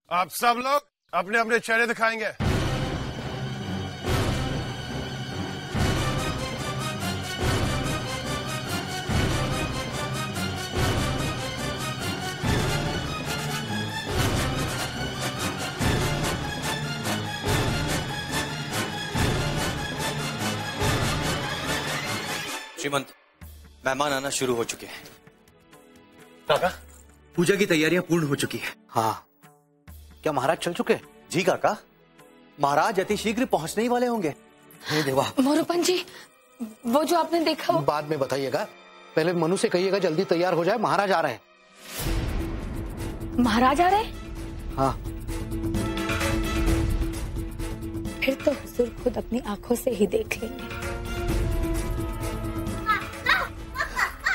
आप सब लोग अपने अपने चेहरे दिखाएंगे। श्रीमंत, मेहमान आना शुरू हो चुके हैं। काका, पूजा की तैयारियां पूर्ण हो चुकी है। हाँ, क्या महाराज चल चुके? जी काका, महाराज अति शीघ्र पहुंचने ही वाले होंगे। हे देवा। मोरोपंत जी, वो जो आपने देखा वो... बाद में बताइएगा, पहले मनु से कहिएगा जल्दी तैयार हो जाए, महाराज आ रहे हैं। महाराज आ रहे हैं? हाँ। फिर तो हुजूर खुद अपनी आंखों से ही देख लेंगे।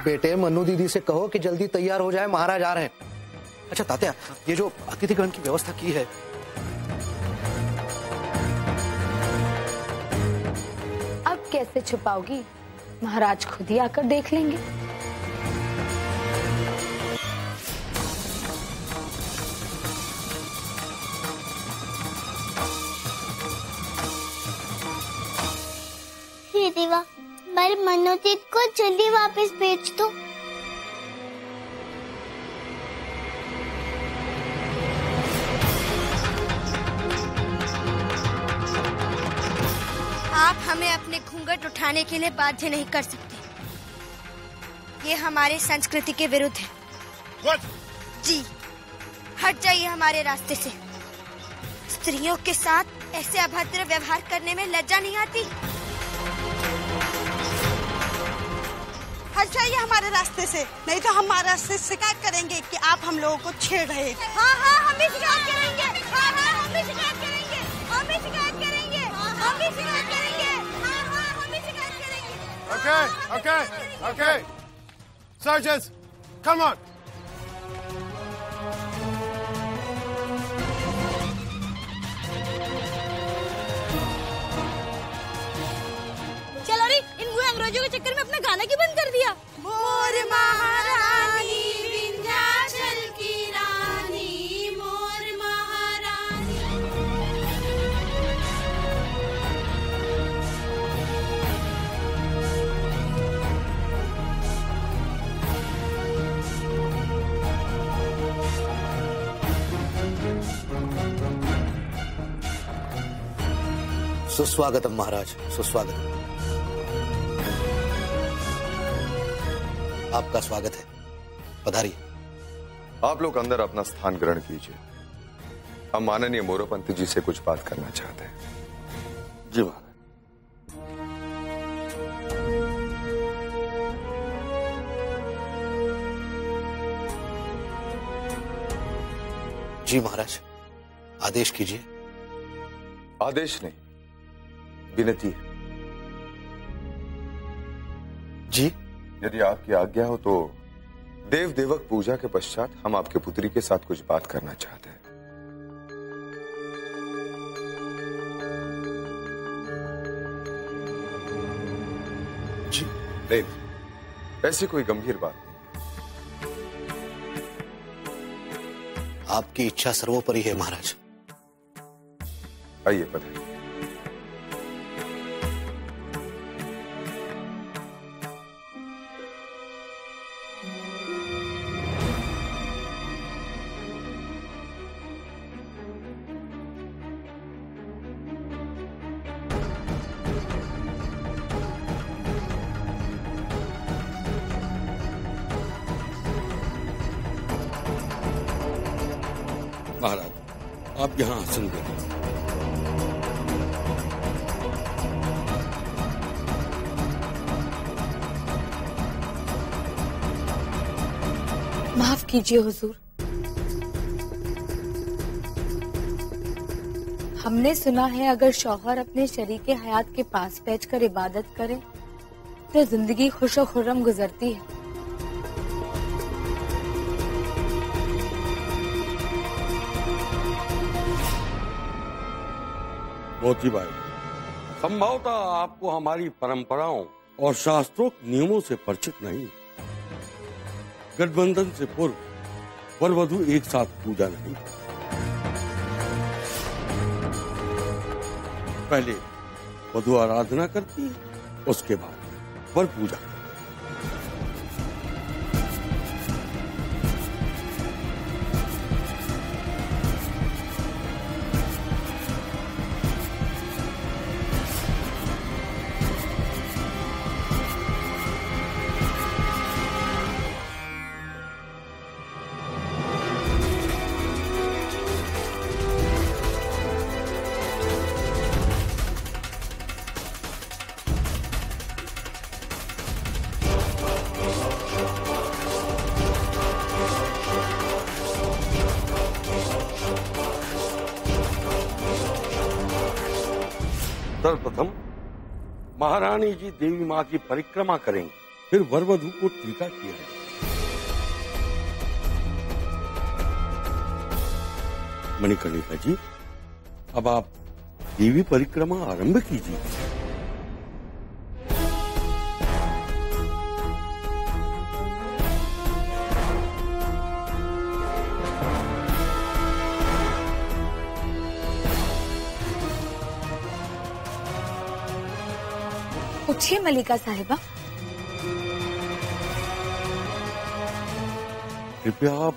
बेटे, मनु दीदी से कहो कि जल्दी तैयार हो जाए, महाराज आ रहे हैं। अच्छा तात्या, ये जो अतिथिगण की व्यवस्था की है, अब कैसे छुपाओगी? महाराज खुद ही आकर देख लेंगे। हे देवा, हमारे मनोतीत को जल्दी वापस भेज दो। आप हमें अपने घूंघट उठाने के लिए बाध्य नहीं कर सकते। ये हमारे संस्कृति के विरुद्ध है। What? जी, हट जाइए हमारे रास्ते से। स्त्रियों के साथ ऐसे अभद्र व्यवहार करने में लज्जा नहीं आती? हट जाइए हमारे रास्ते से, नहीं तो हमारा से शिकायत करेंगे कि आप हम लोगों को छेड़ रहे हैं। हाँ हाँ, हम भी शिकायत करेंगे। हाँ हाँ, हम भी शिकायत करेंगे। हम भी शिकायत करेंगे। हम भी शिकायत करेंगे। हाँ हाँ, हम भी शिकायत करेंगे। Okay. Sergeants, come on. चलो रे, इन बुरे अंग्रेजों के चक्कर में अपना गाना क्यों बंद कर दिया? मोर महारानी विंध्याचल की रानी, मोर महारानी। सुस्वागतम महाराज, सुस्वागतम। आपका स्वागत है, पधारिए। आप लोग अंदर अपना स्थान ग्रहण कीजिए। हम माननीय मोरोपंत जी से कुछ बात करना चाहते हैं। जी महाराज। जी महाराज, आदेश कीजिए। आदेश नहीं, विनती है। जी। यदि आपकी आज्ञा हो तो देव देवक पूजा के पश्चात हम आपके पुत्री के साथ कुछ बात करना चाहते हैं। जी। नहीं, ऐसी कोई गंभीर बात नहीं। आपकी इच्छा सर्वोपरि है महाराज। आइए पधारिए। महाराज, आप यहाँ आसन लें। माफ कीजिए हुजूर, हमने सुना है अगर शौहर अपने शरीके हयात के पास बैठकर इबादत करे तो जिंदगी खुशो खुर्रम गुजरती है। मोती बाई, संभवतः आपको हमारी परंपराओं और शास्त्रोक्त नियमों से परिचित नहीं। गठबंधन से पूर्व वर वधु एक साथ पूजा नहीं। पहले वधू आराधना करती है, उसके बाद वर पूजा। सर्वप्रथम महारानी जी देवी माँ की परिक्रमा करेंगे, फिर वर वधू को टीका किया जाएगा। मणिकर्णिका जी, अब आप देवी परिक्रमा आरंभ कीजिए। उठिए मलिका साहिबा। कृपया आप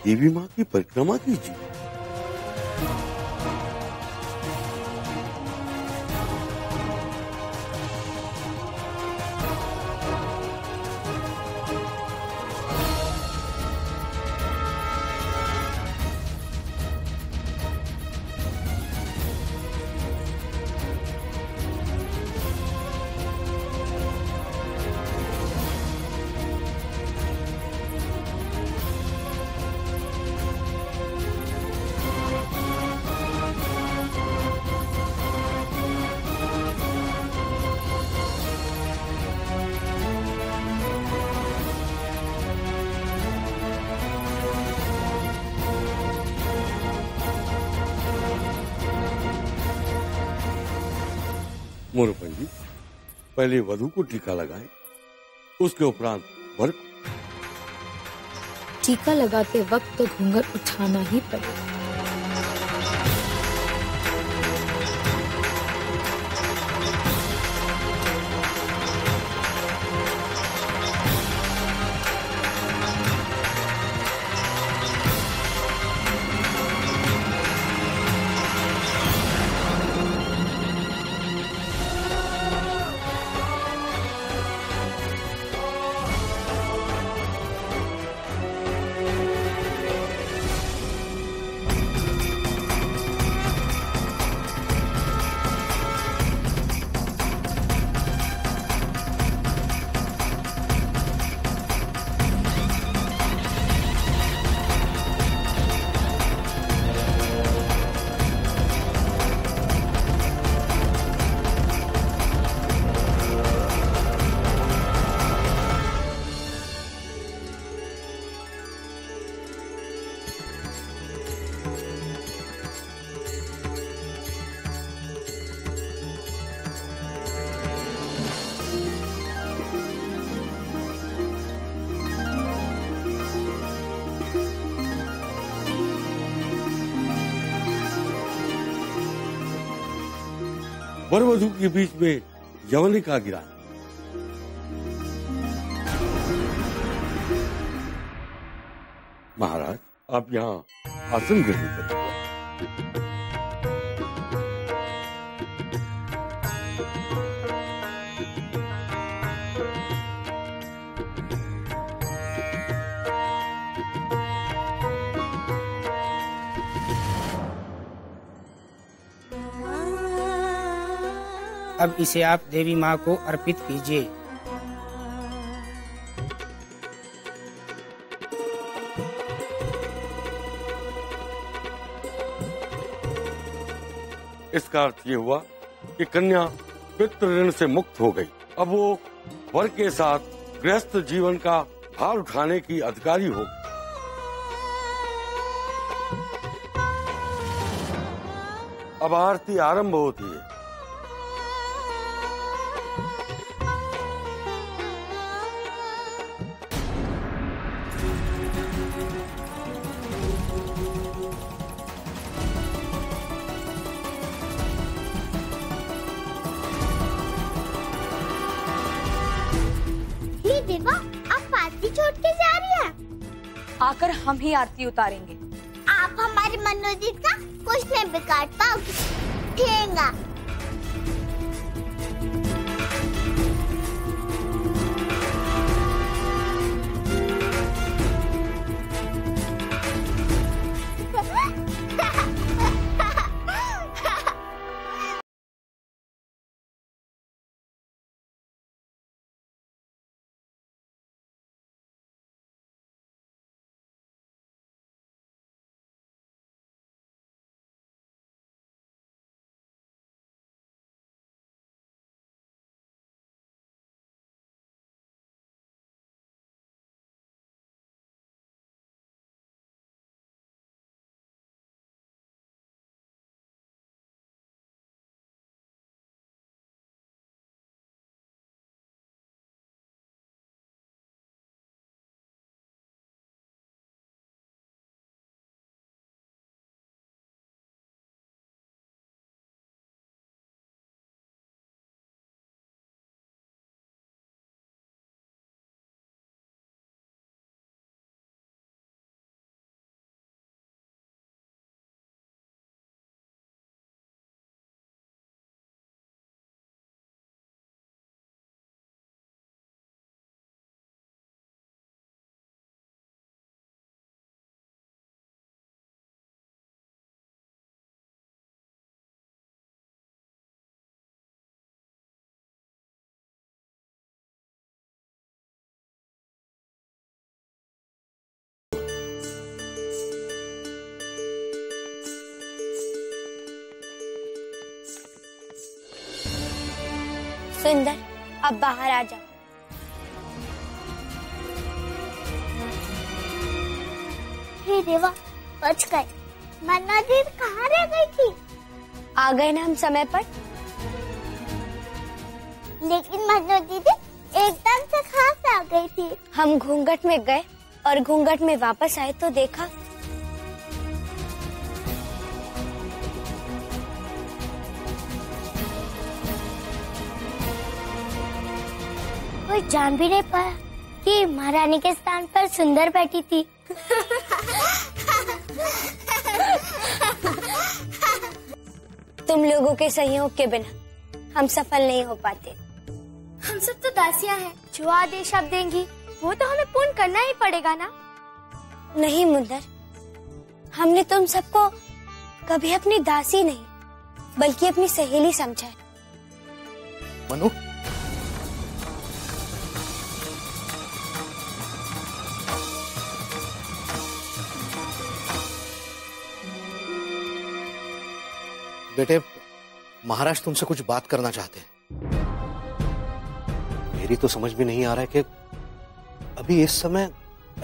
देवी माँ की परिक्रमा कीजिए। मोर पंडित, पहले वधू को टीका लगाएं, उसके उपरांत वर को। टीका लगाते वक्त तो घूंघट उठाना ही पड़ेगा। वर वधू के बीच में यवनिका गिरा। महाराज, आप यहाँ आसन ग्रहण करें। अब इसे आप देवी माँ को अर्पित कीजिए। इसका अर्थ ये हुआ कि कन्या पितृ ऋण से मुक्त हो गई। अब वो वर के साथ गृहस्थ जीवन का भार उठाने की अधिकारी होगी। अब आरती आरंभ होती है। आकर हम ही आरती उतारेंगे। आप हमारी मनोजीत का कुछ नहीं बिगाड़ पाओगे। ठेंगा। सुंदर, अब बाहर आ जाओ। हे देवा, बच गए। मनोजीत कहाँ रह गई थी? आ गए ना हम समय पर। लेकिन मनोजीत एकदम से कहाँ से आ गई थी? हम घूंघट में गए और घूंघट में वापस आए तो देखा। कोई जान भी नहीं पाया कि महारानी के स्थान पर सुंदर बैठी थी। तुम लोगों के सहयोग के बिना हम सफल नहीं हो पाते। हम सब तो दासियां हैं, जो आदेश आप देंगी वो तो हमें पूर्ण करना ही पड़ेगा ना। नहीं मुंदर, हमने तुम सबको कभी अपनी दासी नहीं बल्कि अपनी सहेली समझा है। मनु, बेटे, महाराज तुमसे कुछ बात करना चाहते हैं। मेरी तो समझ में नहीं आ रहा है कि अभी इस समय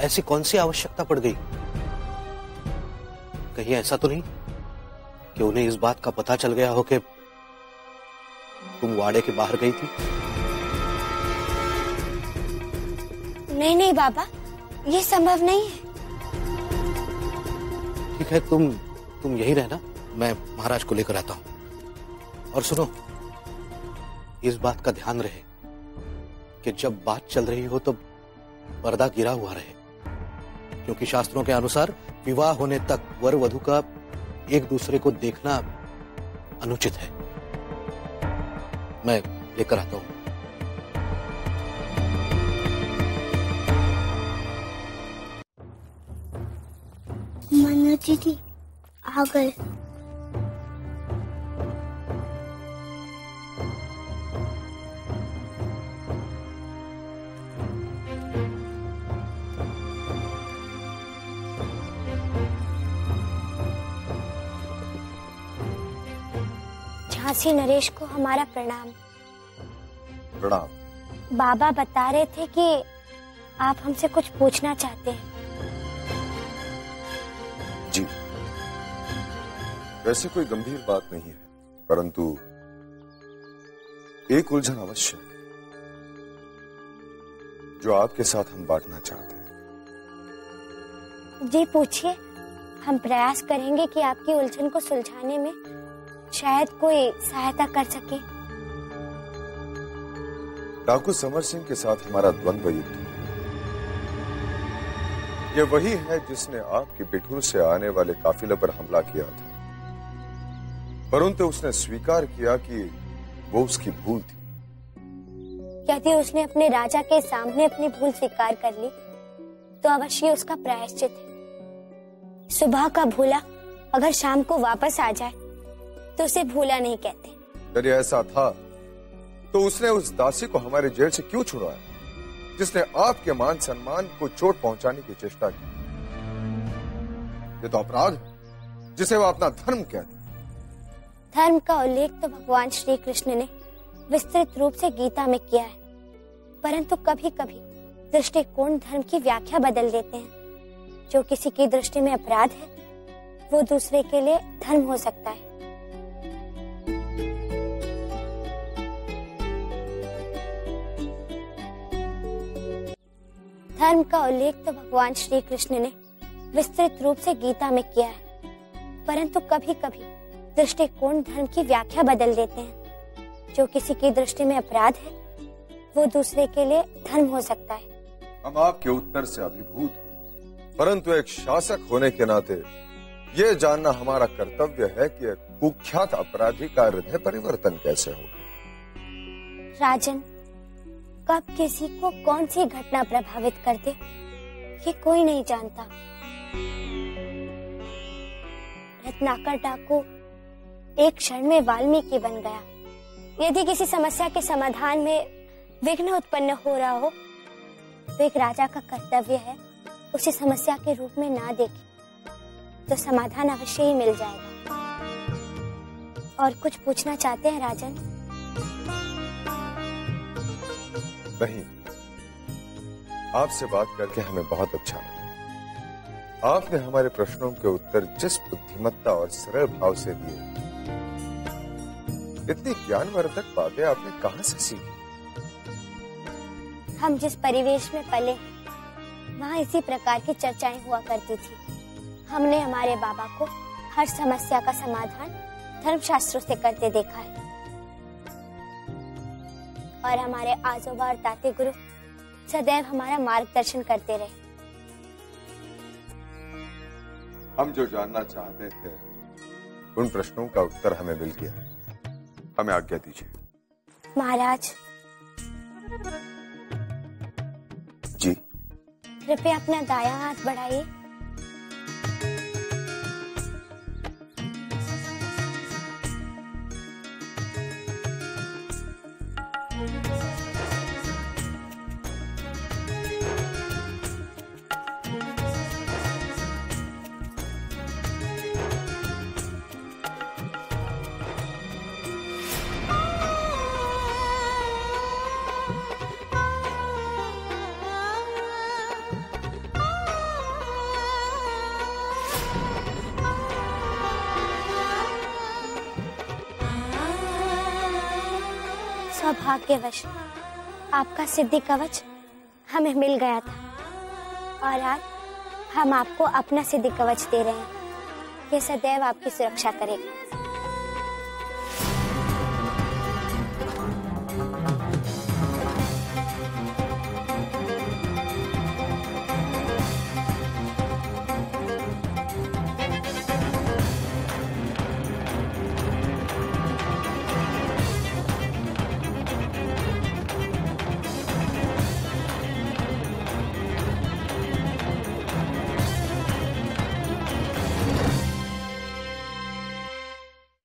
ऐसी कौन सी आवश्यकता पड़ गई। कहीं ऐसा तो नहीं कि उन्हें इस बात का पता चल गया हो कि तुम वाड़े के बाहर गई थी? नहीं नहीं बाबा, ये संभव नहीं है। ठीक है, तुम यही रहना, मैं महाराज को लेकर आता हूं। और सुनो, इस बात का ध्यान रहे कि जब बात चल रही हो तो पर्दा गिरा हुआ रहे, क्योंकि शास्त्रों के अनुसार विवाह होने तक वर वधू का एक दूसरे को देखना अनुचित है। मैं लेकर आता हूं। मनोजीत आ गए। झांसी नरेश को हमारा प्रणाम। प्रणाम। बाबा बता रहे थे कि आप हमसे कुछ पूछना चाहते हैं। जी, वैसे कोई गंभीर बात नहीं है, परंतु एक उलझन अवश्य है जो आपके साथ हम बांटना चाहते हैं। जी पूछिए, हम प्रयास करेंगे कि आपकी उलझन को सुलझाने में शायद कोई सहायता कर सके। डाकू समर सिंह के साथ हमारा द्वंद्व युद्ध ये वही है जिसने आपकी बिठूर से आने वाले काफिले पर हमला किया था, परंतु उसने स्वीकार किया कि वो उसकी भूल थी। यदि उसने अपने राजा के सामने अपनी भूल स्वीकार कर ली तो अवश्य उसका प्रायश्चित है। सुबह का भूला अगर शाम को वापस आ जाए तो उसे भूला नहीं कहते। यदि ऐसा था तो उसने उस दासी को हमारे जेल से क्यों छुड़वाया, जिसने आपके मान सम्मान को चोट पहुंचाने की चेष्टा की? ये तो अपराध है जिसे वो अपना धर्म कहते। धर्म का उल्लेख तो भगवान श्री कृष्ण ने विस्तृत रूप से गीता में किया है, परंतु कभी कभी दृष्टिकोण धर्म की व्याख्या बदल देते हैं। जो किसी की दृष्टि में अपराध है वो दूसरे के लिए धर्म हो सकता है। धर्म का उल्लेख तो भगवान श्री कृष्ण ने विस्तृत रूप से गीता में किया है, परंतु कभी कभी दृष्टिकोण धर्म की व्याख्या बदल देते हैं। जो किसी की दृष्टि में अपराध है वो दूसरे के लिए धर्म हो सकता है। हम आपके उत्तर से अभिभूत हैं, परंतु एक शासक होने के नाते ये जानना हमारा कर्तव्य है कि एक कुख्यात अपराधी का हृदय परिवर्तन कैसे हो। राजन, कब किसी को कौन सी घटना प्रभावित कर दे ये कोई नहीं जानता। रत्नाकर डाकू एक क्षण में वाल्मीकि बन गया। यदि किसी समस्या के समाधान में विघ्न उत्पन्न हो रहा हो तो एक राजा का कर्तव्य है उसे समस्या के रूप में ना देखे तो समाधान अवश्य ही मिल जाएगा। और कुछ पूछना चाहते हैं राजन? नहीं, आपसे बात करके हमें बहुत अच्छा लगा। आपने हमारे प्रश्नों के उत्तर जिस बुद्धिमत्ता और सरल भाव से दिए, इतनी ज्ञानवर्धक बातें आपने कहां से सीखी? हम जिस परिवेश में पले वहाँ इसी प्रकार की चर्चाएं हुआ करती थी। हमने हमारे बाबा को हर समस्या का समाधान धर्मशास्त्रों से करते देखा है और हमारे आजोबा और दाते गुरु सदैव हमारा मार्गदर्शन करते रहे। हम जो जानना चाहते थे उन प्रश्नों का उत्तर हमें मिल गया। हमें आज्ञा दीजिए। महाराज जी, कृपया अपना दायां हाथ बढ़ाइए। सौभाग्यवश आपका सिद्धि कवच हमें मिल गया था और आज हम आपको अपना सिद्धि कवच दे रहे हैं। ये सदैव आपकी सुरक्षा करेगा।